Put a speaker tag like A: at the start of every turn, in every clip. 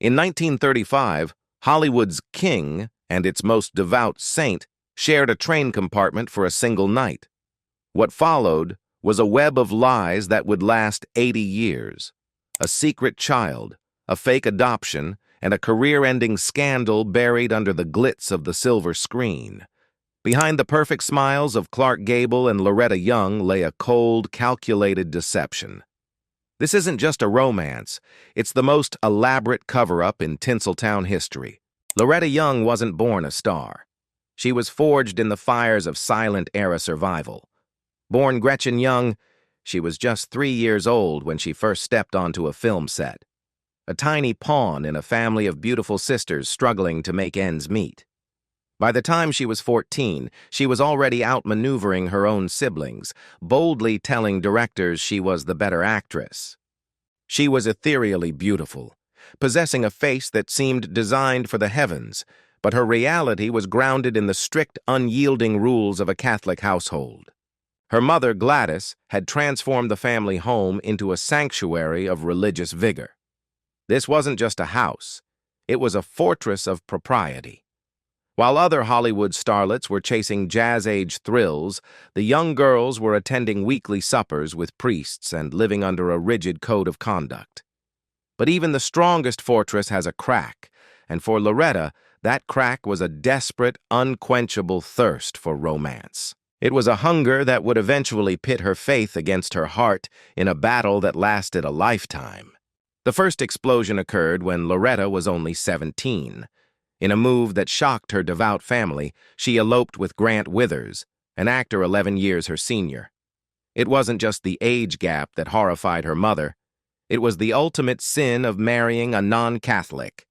A: In 1935, Hollywood's king and its most devout saint shared a train compartment for a single night. What followed was a web of lies that would last 80 years. A secret child, a fake adoption, and a career-ending scandal buried under the glitz of the silver screen. Behind the perfect smiles of Clark Gable and Loretta Young lay a cold, calculated deception. This isn't just a romance, it's the most elaborate cover-up in Tinseltown history. Loretta Young wasn't born a star. She was forged in the fires of silent-era survival. Born Gretchen Young, she was just 3 years old when she first stepped onto a film set. A tiny pawn in a family of beautiful sisters struggling to make ends meet. By the time she was 14, she was already outmaneuvering her own siblings, boldly telling directors she was the better actress. She was ethereally beautiful, possessing a face that seemed designed for the heavens, but her reality was grounded in the strict, unyielding rules of a Catholic household. Her mother, Gladys, had transformed the family home into a sanctuary of religious vigor. This wasn't just a house, it was a fortress of propriety. While other Hollywood starlets were chasing jazz-age thrills, the young girls were attending weekly suppers with priests and living under a rigid code of conduct. But even the strongest fortress has a crack, and for Loretta, that crack was a desperate, unquenchable thirst for romance. It was a hunger that would eventually pit her faith against her heart in a battle that lasted a lifetime. The first explosion occurred when Loretta was only 17. In a move that shocked her devout family, she eloped with Grant Withers, an actor 11 years her senior. It wasn't just the age gap that horrified her mother. It was the ultimate sin of marrying a non-Catholic.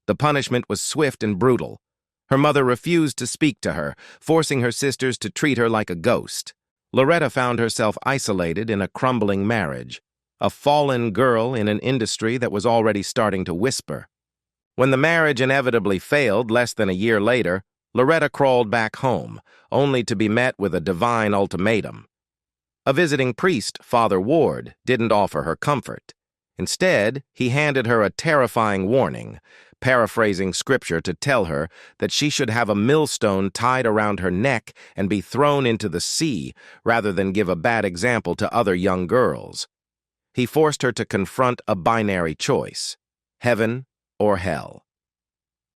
A: The punishment was swift and brutal. Her mother refused to speak to her, forcing her sisters to treat her like a ghost. Loretta found herself isolated in a crumbling marriage, a fallen girl in an industry that was already starting to whisper. When the marriage inevitably failed less than a year later, Loretta crawled back home, only to be met with a divine ultimatum. A visiting priest, Father Ward, didn't offer her comfort. Instead, he handed her a terrifying warning, paraphrasing scripture to tell her that she should have a millstone tied around her neck and be thrown into the sea rather than give a bad example to other young girls. He forced her to confront a binary choice: heaven or hell.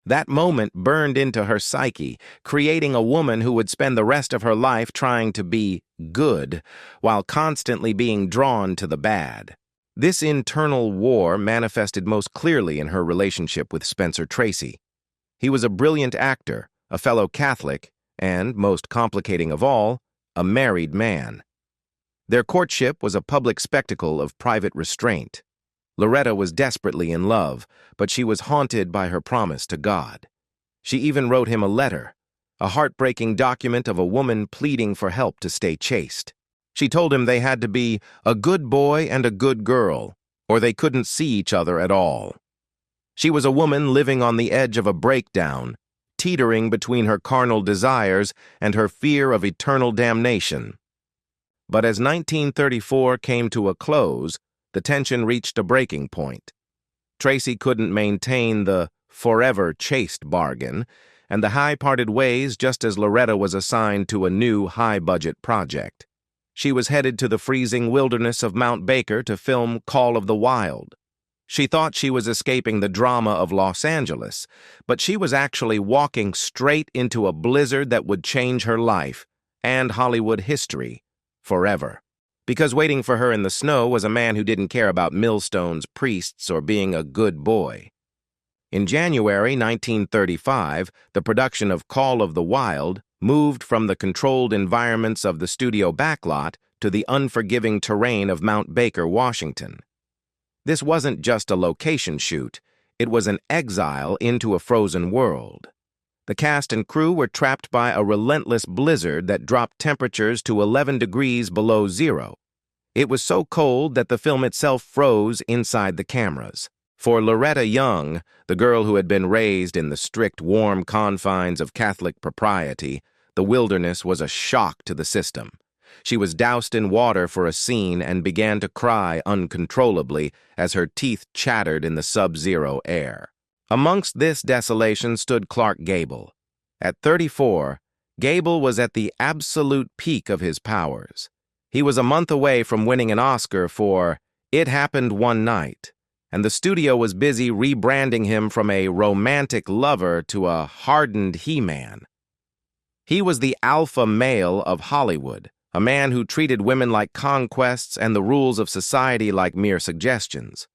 A: That moment burned into her psyche, creating a woman who would spend the rest of her life trying to be good while constantly being drawn to the bad. This internal war manifested most clearly in her relationship with Spencer Tracy. He was a brilliant actor, a fellow Catholic, and, most complicating of all, a married man. Their courtship was a public spectacle of private restraint. Loretta was desperately in love, but she was haunted by her promise to God. She even wrote him a letter, a heartbreaking document of a woman pleading for help to stay chaste. She told him they had to be a good boy and a good girl, or they couldn't see each other at all. She was a woman living on the edge of a breakdown, teetering between her carnal desires and her fear of eternal damnation. But as 1934 came to a close, the tension reached a breaking point. Tracy couldn't maintain the forever chaste bargain, and the high parted ways just as Loretta was assigned to a new high-budget project. She was headed to the freezing wilderness of Mount Baker to film Call of the Wild. She thought she was escaping the drama of Los Angeles, but she was actually walking straight into a blizzard that would change her life and Hollywood history forever. Because waiting for her in the snow was a man who didn't care about millstones, priests, or being a good boy. In January 1935, the production of Call of the Wild moved from the controlled environments of the studio backlot to the unforgiving terrain of Mount Baker, Washington. This wasn't just a location shoot, it was an exile into a frozen world. The cast and crew were trapped by a relentless blizzard that dropped temperatures to 11 degrees below zero. It was so cold that the film itself froze inside the cameras. For Loretta Young, the girl who had been raised in the strict, warm confines of Catholic propriety, the wilderness was a shock to the system. She was doused in water for a scene and began to cry uncontrollably as her teeth chattered in the sub-zero air. Amongst this desolation stood Clark Gable. At 34, Gable was at the absolute peak of his powers. He was a month away from winning an Oscar for It Happened One Night, and the studio was busy rebranding him from a romantic lover to a hardened he-man. He was the alpha male of Hollywood, a man who treated women like conquests and the rules of society like mere suggestions.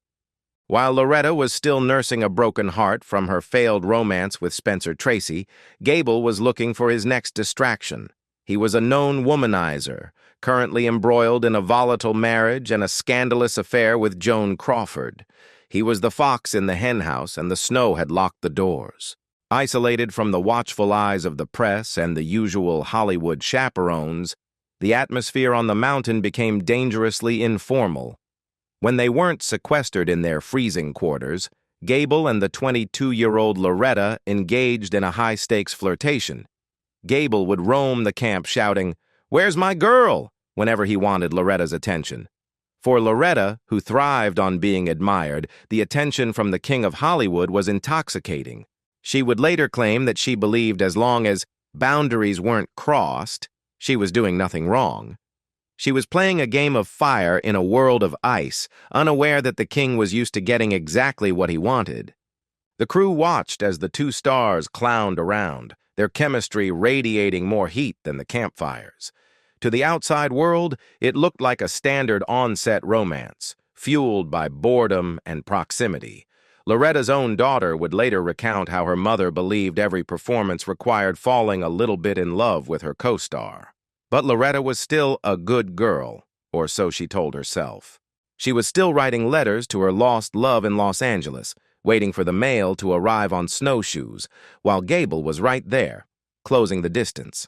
A: While Loretta was still nursing a broken heart from her failed romance with Spencer Tracy, Gable was looking for his next distraction. He was a known womanizer, currently embroiled in a volatile marriage and a scandalous affair with Joan Crawford. He was the fox in the henhouse, and the snow had locked the doors. Isolated from the watchful eyes of the press and the usual Hollywood chaperones, the atmosphere on the mountain became dangerously informal. When they weren't sequestered in their freezing quarters, Gable and the 22-year-old Loretta engaged in a high-stakes flirtation. Gable would roam the camp shouting, "Where's my girl?" whenever he wanted Loretta's attention. For Loretta, who thrived on being admired, the attention from the king of Hollywood was intoxicating. She would later claim that she believed as long as boundaries weren't crossed, she was doing nothing wrong. She was playing a game of fire in a world of ice, unaware that the king was used to getting exactly what he wanted. The crew watched as the two stars clowned around, their chemistry radiating more heat than the campfires. To the outside world, it looked like a standard on-set romance, fueled by boredom and proximity. Loretta's own daughter would later recount how her mother believed every performance required falling a little bit in love with her co-star. But Loretta was still a good girl, or so she told herself. She was still writing letters to her lost love in Los Angeles, waiting for the mail to arrive on snowshoes, while Gable was right there, closing the distance.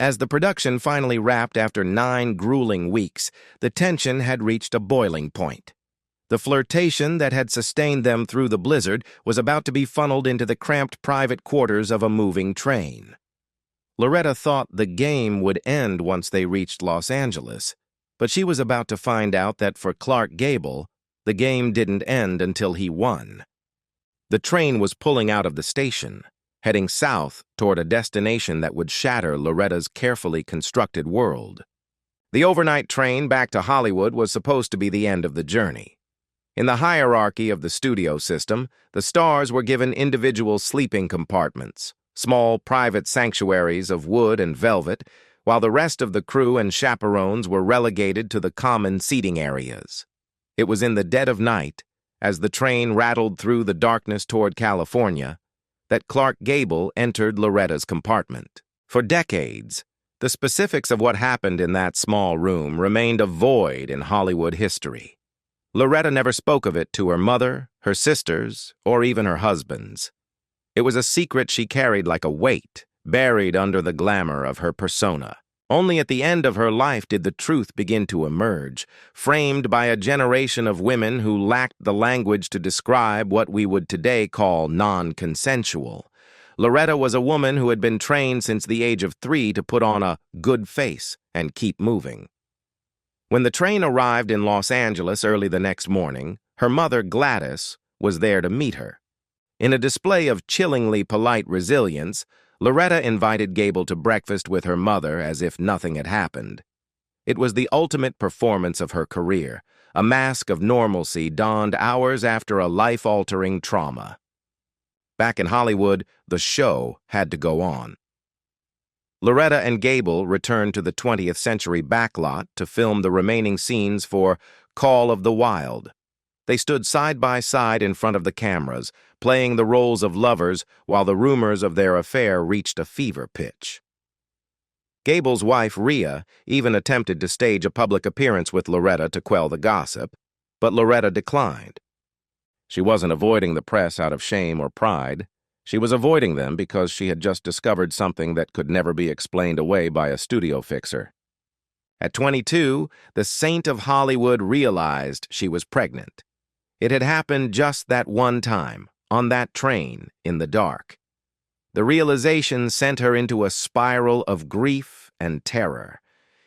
A: As the production finally wrapped after 9 grueling weeks, the tension had reached a boiling point. The flirtation that had sustained them through the blizzard was about to be funneled into the cramped private quarters of a moving train. Loretta thought the game would end once they reached Los Angeles, but she was about to find out that for Clark Gable, the game didn't end until he won. The train was pulling out of the station, heading south toward a destination that would shatter Loretta's carefully constructed world. The overnight train back to Hollywood was supposed to be the end of the journey. In the hierarchy of the studio system, the stars were given individual sleeping compartments, small private sanctuaries of wood and velvet, while the rest of the crew and chaperones were relegated to the common seating areas. It was in the dead of night, as the train rattled through the darkness toward California, that Clark Gable entered Loretta's compartment. For decades, the specifics of what happened in that small room remained a void in Hollywood history. Loretta never spoke of it to her mother, her sisters, or even her husbands. It was a secret she carried like a weight, buried under the glamour of her persona. Only at the end of her life did the truth begin to emerge, framed by a generation of women who lacked the language to describe what we would today call non-consensual. Loretta was a woman who had been trained since the age of 3 to put on a good face and keep moving. When the train arrived in Los Angeles early the next morning, her mother, Gladys, was there to meet her. In a display of chillingly polite resilience, Loretta invited Gable to breakfast with her mother as if nothing had happened. It was the ultimate performance of her career, a mask of normalcy donned hours after a life-altering trauma. Back in Hollywood, the show had to go on. Loretta and Gable returned to the 20th Century backlot to film the remaining scenes for Call of the Wild. They stood side by side in front of the cameras, playing the roles of lovers while the rumors of their affair reached a fever pitch. Gable's wife, Rhea, even attempted to stage a public appearance with Loretta to quell the gossip, but Loretta declined. She wasn't avoiding the press out of shame or pride. She was avoiding them because she had just discovered something that could never be explained away by a studio fixer. At 22, the saint of Hollywood realized she was pregnant. It had happened just that one time, on that train, in the dark. The realization sent her into a spiral of grief and terror.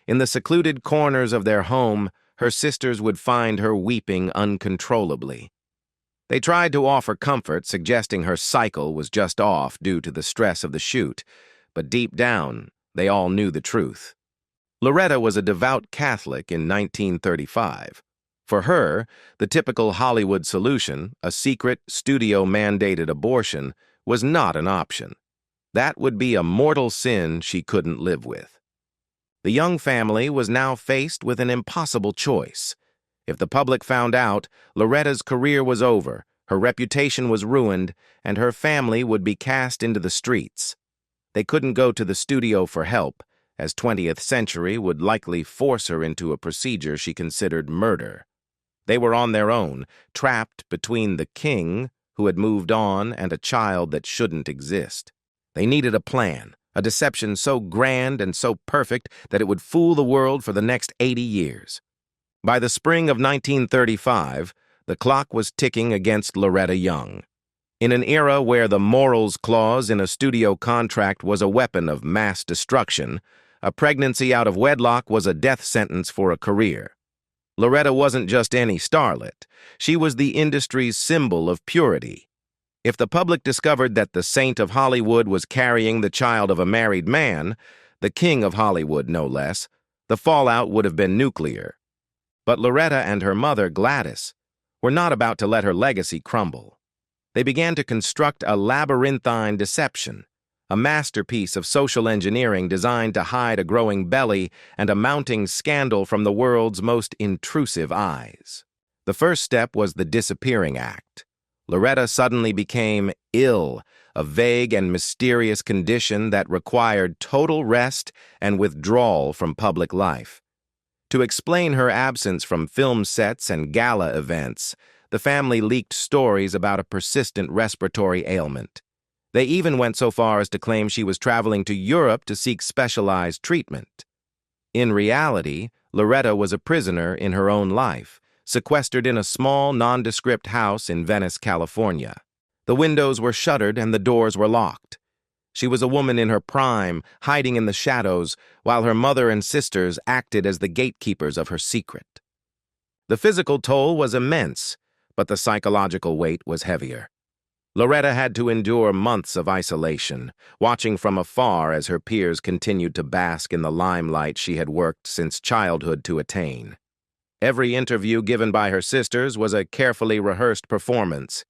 A: In the secluded corners of their home, her sisters would find her weeping uncontrollably. They tried to offer comfort, suggesting her cycle was just off due to the stress of the shoot, but deep down, they all knew the truth. Loretta was a devout Catholic in 1935. For her, the typical Hollywood solution, a secret, studio-mandated abortion, was not an option. That would be a mortal sin she couldn't live with. The Young family was now faced with an impossible choice. If the public found out, Loretta's career was over, her reputation was ruined, and her family would be cast into the streets. They couldn't go to the studio for help, as 20th Century would likely force her into a procedure she considered murder. They were on their own, trapped between the king, who had moved on, and a child that shouldn't exist. They needed a plan, a deception so grand and so perfect that it would fool the world for the next 80 years. By the spring of 1935, the clock was ticking against Loretta Young. In an era where the morals clause in a studio contract was a weapon of mass destruction, a pregnancy out of wedlock was a death sentence for a career. Loretta wasn't just any starlet. She was the industry's symbol of purity. If the public discovered that the saint of Hollywood was carrying the child of a married man, the king of Hollywood no less, the fallout would have been nuclear. But Loretta and her mother, Gladys, were not about to let her legacy crumble. They began to construct a labyrinthine deception, a masterpiece of social engineering designed to hide a growing belly and a mounting scandal from the world's most intrusive eyes. The first step was the disappearing act. Loretta suddenly became ill, a vague and mysterious condition that required total rest and withdrawal from public life. To explain her absence from film sets and gala events, the family leaked stories about a persistent respiratory ailment. They even went so far as to claim she was traveling to Europe to seek specialized treatment. In reality, Loretta was a prisoner in her own life, sequestered in a small, nondescript house in Venice, California. The windows were shuttered and the doors were locked. She was a woman in her prime, hiding in the shadows, while her mother and sisters acted as the gatekeepers of her secret. The physical toll was immense, but the psychological weight was heavier. Loretta had to endure months of isolation, watching from afar as her peers continued to bask in the limelight she had worked since childhood to attain. Every interview given by her sisters was a carefully rehearsed performance,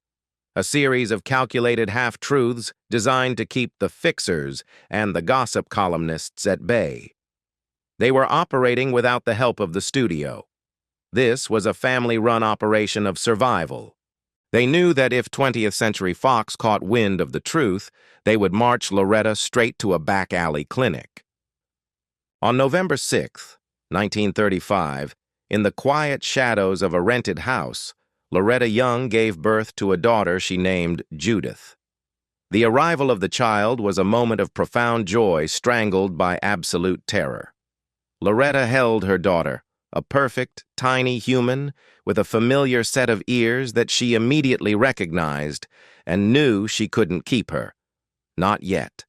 A: a series of calculated half-truths designed to keep the fixers and the gossip columnists at bay. They were operating without the help of the studio. This was a family-run operation of survival. They knew that if 20th Century Fox caught wind of the truth, they would march Loretta straight to a back-alley clinic. On November 6, 1935, in the quiet shadows of a rented house, Loretta Young gave birth to a daughter she named Judith. The arrival of the child was a moment of profound joy strangled by absolute terror. Loretta held her daughter, a perfect, tiny human with a familiar set of ears that she immediately recognized and knew she couldn't keep her. Not yet.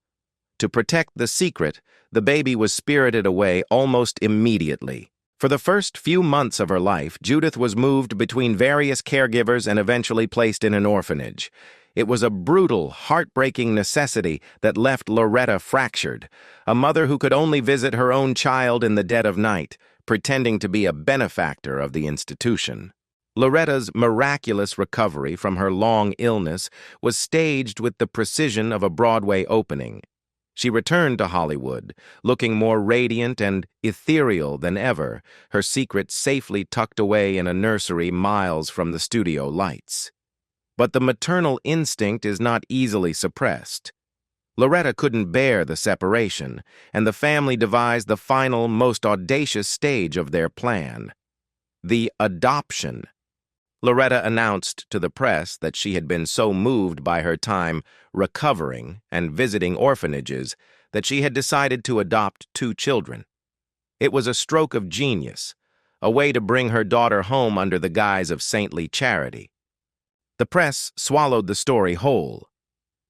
A: To protect the secret, the baby was spirited away almost immediately. For the first few months of her life, Judith was moved between various caregivers and eventually placed in an orphanage. It was a brutal, heartbreaking necessity that left Loretta fractured, a mother who could only visit her own child in the dead of night, pretending to be a benefactor of the institution. Loretta's miraculous recovery from her long illness was staged with the precision of a Broadway opening. She returned to Hollywood, looking more radiant and ethereal than ever, her secret safely tucked away in a nursery miles from the studio lights. But the maternal instinct is not easily suppressed. Loretta couldn't bear the separation, and the family devised the final, most audacious stage of their plan: the adoption. Loretta announced to the press that she had been so moved by her time recovering and visiting orphanages that she had decided to adopt 2 children. It was a stroke of genius, a way to bring her daughter home under the guise of saintly charity. The press swallowed the story whole.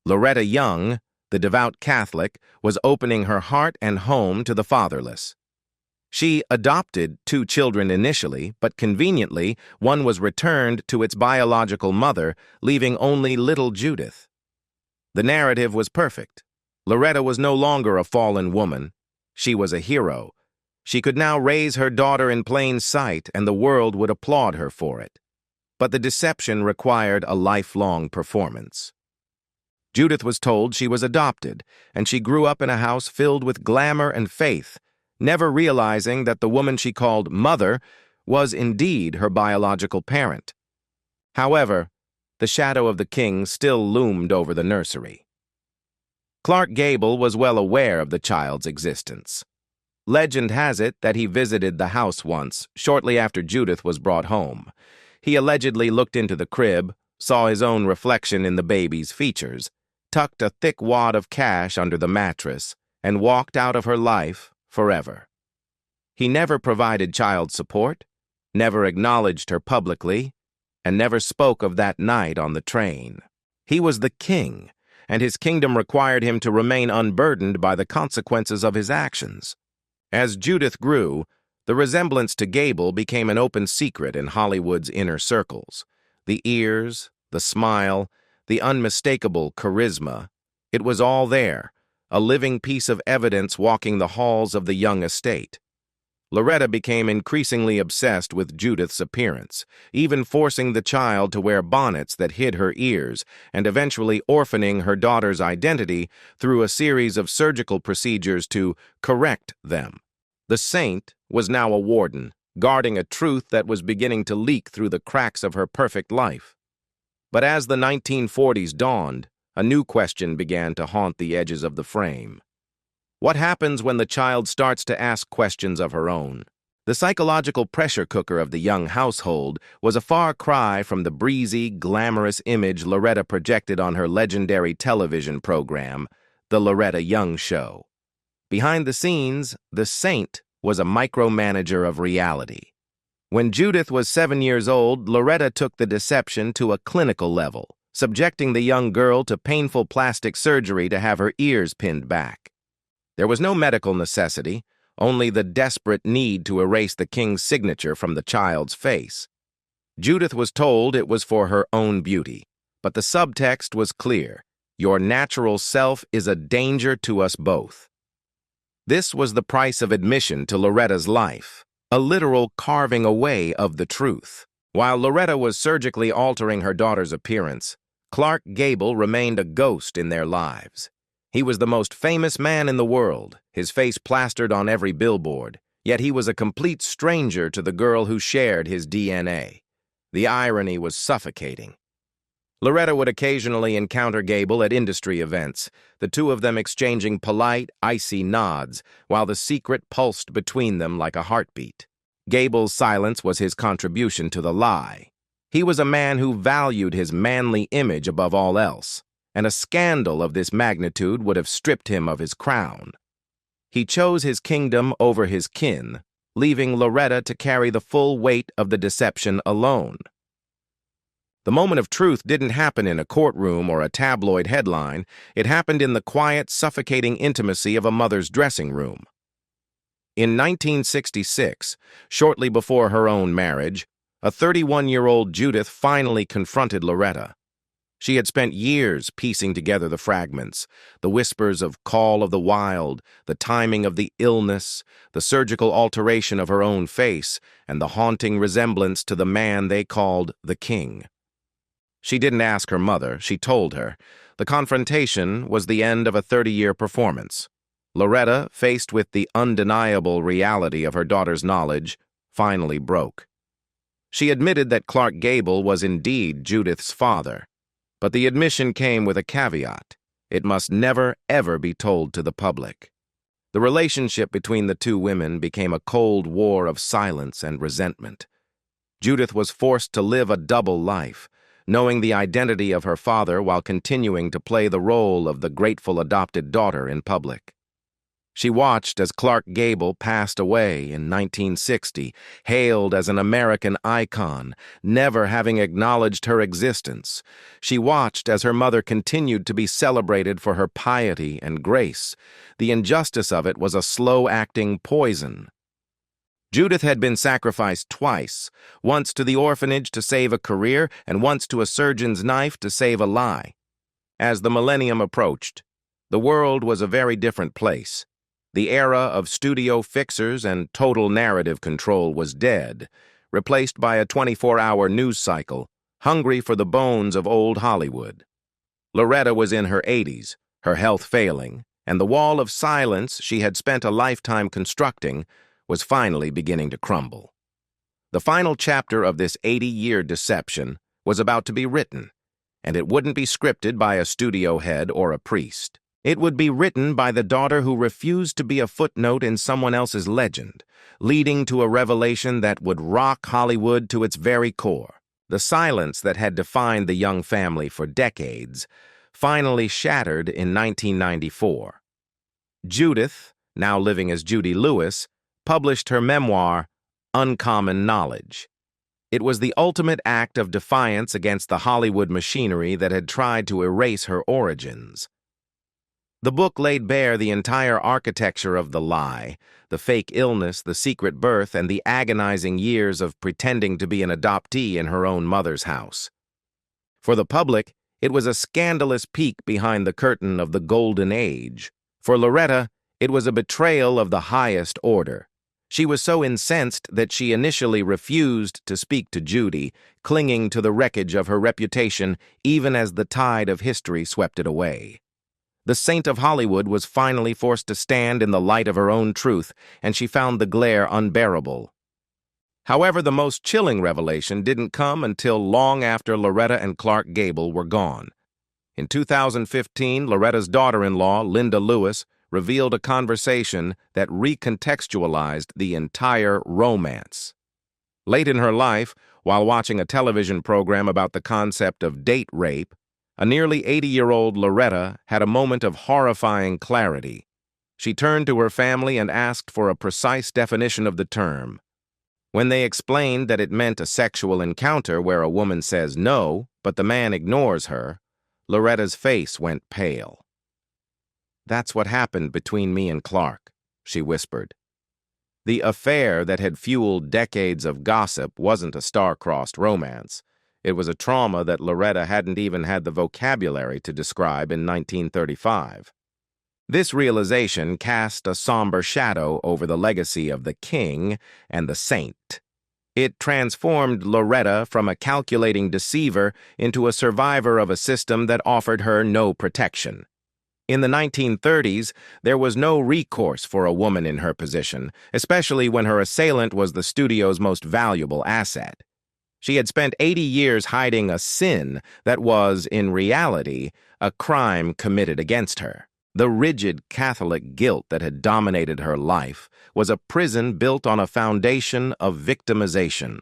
A: Loretta Young, the devout Catholic, was opening her heart and home to the fatherless. She adopted 2 children initially, but conveniently, one was returned to its biological mother, leaving only little Judith. The narrative was perfect. Loretta was no longer a fallen woman. She was a hero. She could now raise her daughter in plain sight, and the world would applaud her for it. But the deception required a lifelong performance. Judith was told she was adopted, and she grew up in a house filled with glamour and faith, never realizing that the woman she called mother was indeed her biological parent. However, the shadow of the king still loomed over the nursery. Clark Gable was well aware of the child's existence. Legend has it that he visited the house once, shortly after Judith was brought home. He allegedly looked into the crib, saw his own reflection in the baby's features, tucked a thick wad of cash under the mattress, and walked out of her life forever. He never provided child support, never acknowledged her publicly, and never spoke of that night on the train. He was the king, and his kingdom required him to remain unburdened by the consequences of his actions. As Judith grew, the resemblance to Gable became an open secret in Hollywood's inner circles. The ears, the smile, the unmistakable charisma. It was all there, a living piece of evidence walking the halls of the Young estate. Loretta became increasingly obsessed with Judith's appearance, even forcing the child to wear bonnets that hid her ears, and eventually orphaning her daughter's identity through a series of surgical procedures to correct them. The saint was now a warden, guarding a truth that was beginning to leak through the cracks of her perfect life. But as the 1940s dawned, a new question began to haunt the edges of the frame. What happens when the child starts to ask questions of her own? The psychological pressure cooker of the Young household was a far cry from the breezy, glamorous image Loretta projected on her legendary television program, The Loretta Young Show. Behind the scenes, the saint was a micromanager of reality. When Judith was 7 years old, Loretta took the deception to a clinical level, subjecting the young girl to painful plastic surgery to have her ears pinned back. There was no medical necessity, only the desperate need to erase the king's signature from the child's face. Judith was told it was for her own beauty, but the subtext was clear: your natural self is a danger to us both. This was the price of admission to Loretta's life, a literal carving away of the truth. While Loretta was surgically altering her daughter's appearance, Clark Gable remained a ghost in their lives. He was the most famous man in the world, his face plastered on every billboard, yet he was a complete stranger to the girl who shared his DNA. The irony was suffocating. Loretta would occasionally encounter Gable at industry events, the two of them exchanging polite, icy nods, while the secret pulsed between them like a heartbeat. Gable's silence was his contribution to the lie. He was a man who valued his manly image above all else, and a scandal of this magnitude would have stripped him of his crown. He chose his kingdom over his kin, leaving Loretta to carry the full weight of the deception alone. The moment of truth didn't happen in a courtroom or a tabloid headline. It happened in the quiet, suffocating intimacy of a mother's dressing room. In 1966, shortly before her own marriage, a 31-year-old Judith finally confronted Loretta. She had spent years piecing together the fragments, the whispers of Call of the Wild, the timing of the illness, the surgical alteration of her own face, and the haunting resemblance to the man they called the King. She didn't ask her mother, she told her. The confrontation was the end of a 30-year performance. Loretta, faced with the undeniable reality of her daughter's knowledge, finally broke. She admitted that Clark Gable was indeed Judith's father, but the admission came with a caveat. It must never, ever be told to the public. The relationship between the two women became a cold war of silence and resentment. Judith was forced to live a double life, knowing the identity of her father while continuing to play the role of the grateful adopted daughter in public. She watched as Clark Gable passed away in 1960, hailed as an American icon, never having acknowledged her existence. She watched as her mother continued to be celebrated for her piety and grace. The injustice of it was a slow-acting poison. Judith had been sacrificed twice, once to the orphanage to save a career and once to a surgeon's knife to save a lie. As the millennium approached, the world was a very different place. The era of studio fixers and total narrative control was dead, replaced by a 24-hour news cycle, hungry for the bones of old Hollywood. Loretta was in her 80s, her health failing, and the wall of silence she had spent a lifetime constructing was finally beginning to crumble. The final chapter of this 80-year deception was about to be written, and it wouldn't be scripted by a studio head or a priest. It would be written by the daughter who refused to be a footnote in someone else's legend, leading to a revelation that would rock Hollywood to its very core. The silence that had defined the Young family for decades finally shattered in 1994. Judith, now living as Judy Lewis, published her memoir, Uncommon Knowledge. It was the ultimate act of defiance against the Hollywood machinery that had tried to erase her origins. The book laid bare the entire architecture of the lie, the fake illness, the secret birth, and the agonizing years of pretending to be an adoptee in her own mother's house. For the public, it was a scandalous peek behind the curtain of the golden age. For Loretta, it was a betrayal of the highest order. She was so incensed that she initially refused to speak to Judy, clinging to the wreckage of her reputation even as the tide of history swept it away. The saint of Hollywood was finally forced to stand in the light of her own truth, and she found the glare unbearable. However, the most chilling revelation didn't come until long after Loretta and Clark Gable were gone. In 2015, Loretta's daughter-in-law, Linda Lewis, revealed a conversation that recontextualized the entire romance. Late in her life, while watching a television program about the concept of date rape, a nearly 80-year-old Loretta had a moment of horrifying clarity. She turned to her family and asked for a precise definition of the term. When they explained that it meant a sexual encounter where a woman says no, but the man ignores her, Loretta's face went pale. "That's what happened between me and Clark," she whispered. The affair that had fueled decades of gossip wasn't a star-crossed romance. It was a trauma that Loretta hadn't even had the vocabulary to describe in 1935. This realization cast a somber shadow over the legacy of the king and the saint. It transformed Loretta from a calculating deceiver into a survivor of a system that offered her no protection. In the 1930s, there was no recourse for a woman in her position, especially when her assailant was the studio's most valuable asset. She had spent 80 years hiding a sin that was, in reality, a crime committed against her. The rigid Catholic guilt that had dominated her life was a prison built on a foundation of victimization.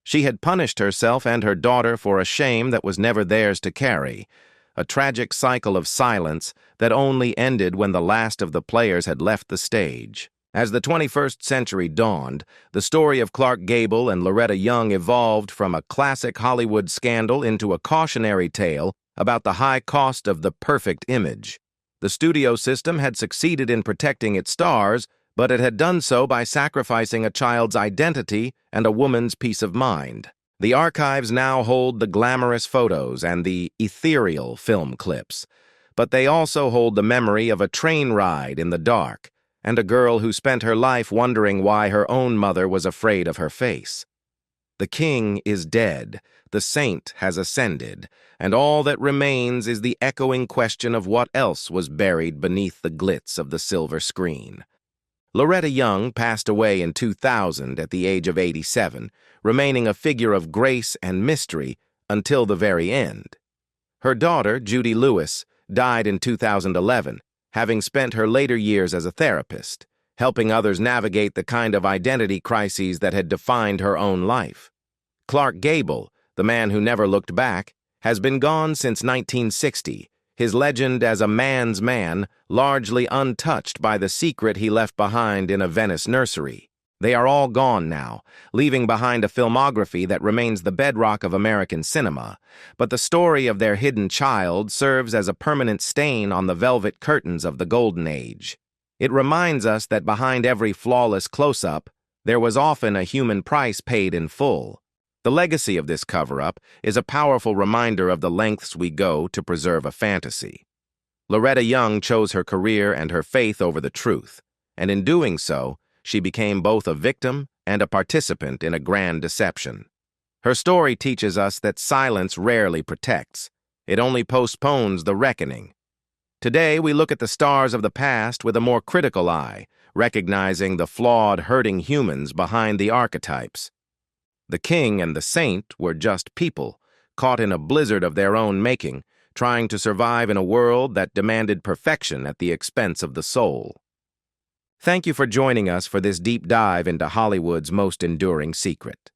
A: She had punished herself and her daughter for a shame that was never theirs to carry, a tragic cycle of silence that only ended when the last of the players had left the stage. As the 21st century dawned, the story of Clark Gable and Loretta Young evolved from a classic Hollywood scandal into a cautionary tale about the high cost of the perfect image. The studio system had succeeded in protecting its stars, but it had done so by sacrificing a child's identity and a woman's peace of mind. The archives now hold the glamorous photos and the ethereal film clips, but they also hold the memory of a train ride in the dark, and a girl who spent her life wondering why her own mother was afraid of her face. The king is dead, the saint has ascended, and all that remains is the echoing question of what else was buried beneath the glitz of the silver screen. Loretta Young passed away in 2000 at the age of 87, remaining a figure of grace and mystery until the very end. Her daughter, Judy Lewis, died in 2011, having spent her later years as a therapist, helping others navigate the kind of identity crises that had defined her own life. Clark Gable, the man who never looked back, has been gone since 1960, his legend as a man's man largely untouched by the secret he left behind in a Venice nursery. They are all gone now, leaving behind a filmography that remains the bedrock of American cinema, but the story of their hidden child serves as a permanent stain on the velvet curtains of the Golden Age. It reminds us that behind every flawless close-up, there was often a human price paid in full. The legacy of this cover-up is a powerful reminder of the lengths we go to preserve a fantasy. Loretta Young chose her career and her faith over the truth, and in doing so, she became both a victim and a participant in a grand deception. Her story teaches us that silence rarely protects. It only postpones the reckoning. Today, we look at the stars of the past with a more critical eye, recognizing the flawed, hurting humans behind the archetypes. The king and the saint were just people, caught in a blizzard of their own making, trying to survive in a world that demanded perfection at the expense of the soul. Thank you for joining us for this deep dive into Hollywood's most enduring secret.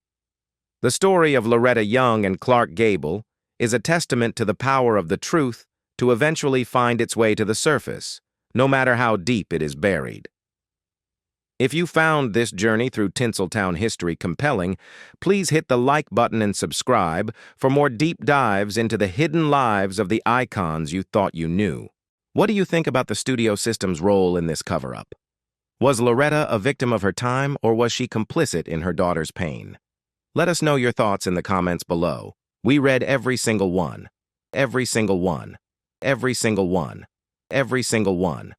A: The story of Loretta Young and Clark Gable is a testament to the power of the truth to eventually find its way to the surface, no matter how deep it is buried. If you found this journey through Tinseltown history compelling, please hit the like button and subscribe for more deep dives into the hidden lives of the icons you thought you knew. What do you think about the studio system's role in this cover-up? Was Loretta a victim of her time, or was she complicit in her daughter's pain? Let us know your thoughts in the comments below. We read every single one. Every single one. Every single one. Every single one.